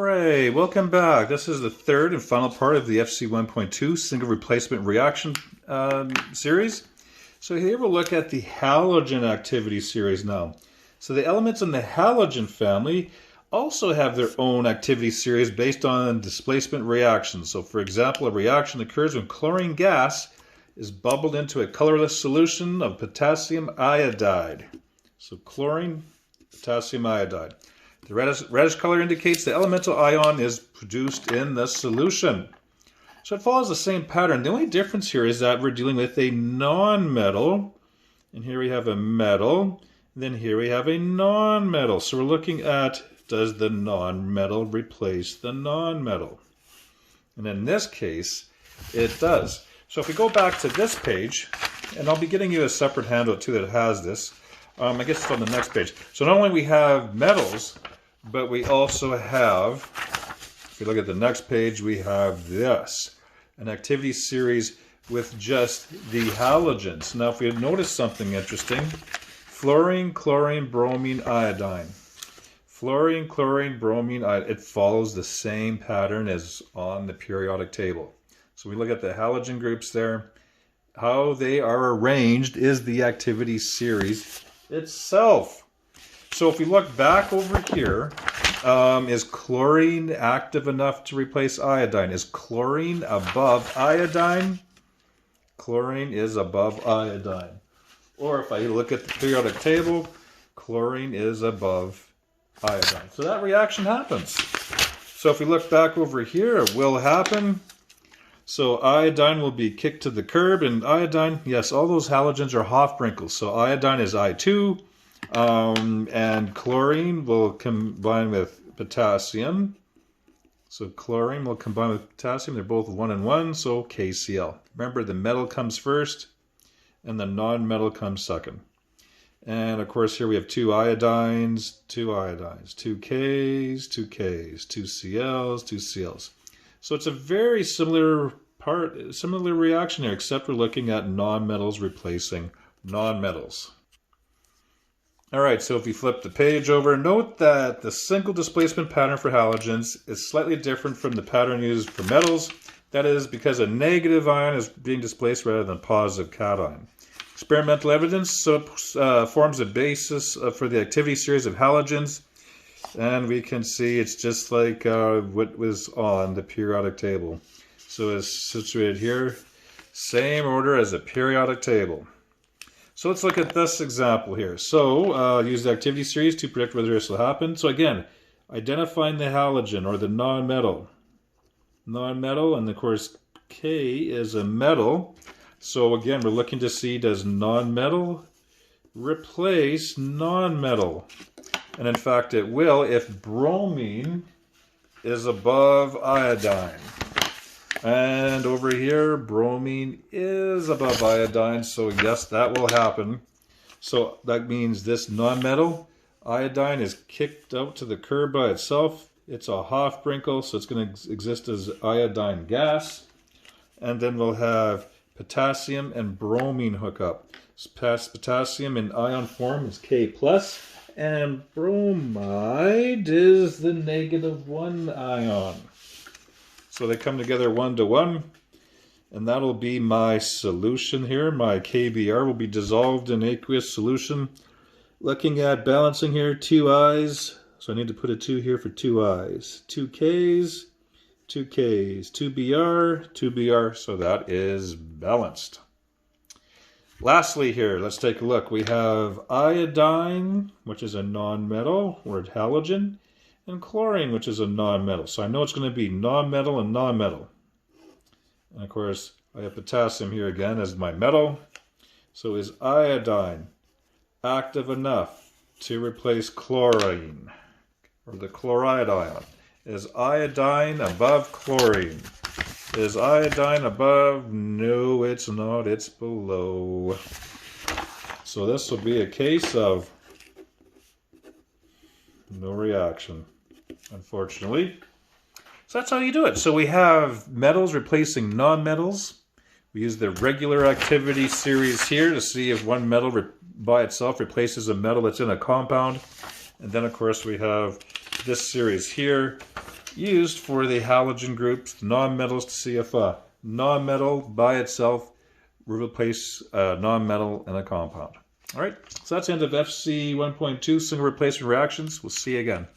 Alright, welcome back. This is the third and final part of the FC1.2 single replacement reaction series. So here we'll look at the halogen activity series now. So the elements in the halogen family also have their own activity series based on displacement reactions. So for example, a reaction occurs when chlorine gas is bubbled into a colorless solution of potassium iodide. So chlorine, potassium iodide. The reddish color indicates the elemental ion is produced in the solution. So it follows the same pattern. The only difference here is that we're dealing with a non-metal. And here we have a metal. And then here we have a non-metal. So we're looking at, does the non-metal replace the non-metal? And in this case, it does. So if we go back to this page, and I'll be getting you a separate handout too that has this. I guess it's on the next page. So not only we have metals, but we also have, if you look at the next page, we have this, an activity series with just the halogens. Now if we notice something interesting, fluorine, chlorine, bromine, iodine. Fluorine, chlorine, bromine, iodine. It follows the same pattern as on the periodic table. So we look at the halogen groups there. How they are arranged is the activity series itself. So if we look back over here, is chlorine active enough to replace iodine? Is chlorine above iodine? Chlorine is above iodine. Or if I look at the periodic table, chlorine is above iodine. So that reaction happens. So if we look back over here, it will happen. So iodine will be kicked to the curb, and iodine, yes, all those halogens are Hofbrinkels. So iodine is I2, and chlorine will combine with potassium. So chlorine will combine with potassium. They're both 1 and 1, so KCl. Remember, the metal comes first, and the non-metal comes second. And of course, here we have two iodines, two Ks, two Ks, two Cls, two Cls. So it's a very similar reaction here, except we're looking at non-metals replacing non-metals. All right, so if we flip the page over, note that the single displacement pattern for halogens is slightly different from the pattern used for metals. That is because a negative ion is being displaced rather than a positive cation. Experimental evidence forms a basis for the activity series of halogens. And we can see it's just like what was on the periodic table. So it's situated here, same order as a periodic table. So let's look at this example here. So use the activity series to predict whether this will happen. So again, identifying the halogen or the non-metal. Non-metal, and of course K is a metal. So again, we're looking to see, does non-metal replace non-metal? And in fact, it will if bromine is above iodine. And over here, bromine is above iodine, so yes, that will happen. So that means this non-metal, iodine, is kicked out to the curb by itself. It's a Hofbrinkel, so it's going to exist as iodine gas. And then we'll have potassium and bromine hook up. Potassium in ion form is K+. And bromide is the -1 ion. So they come together 1 to 1. And that'll be my solution here. My KBr will be dissolved in aqueous solution. Looking at balancing here, 2 I's. So I need to put a 2 here for 2 I's. 2 K's, 2 K's, 2 Br, 2 Br. So that is balanced. Lastly here, let's take a look. We have iodine, which is a non-metal, or halogen, and chlorine, which is a non-metal. So I know it's going to be non-metal and non-metal. And of course, I have potassium here again as my metal. So is iodine active enough to replace chlorine, or the chloride ion? Is iodine above chlorine? Is iodine above? No, it's not. It's below. So this will be a case of no reaction, unfortunately. So that's how you do it. So we have metals replacing non-metals. We use the regular activity series here to see if one metal by itself replaces a metal that's in a compound. And then, of course, we have this series here used for the halogen groups, the nonmetals to see if a nonmetal by itself will replace a nonmetal in a compound. All right, so that's the end of FC 1.2, single replacement reactions. We'll see you again.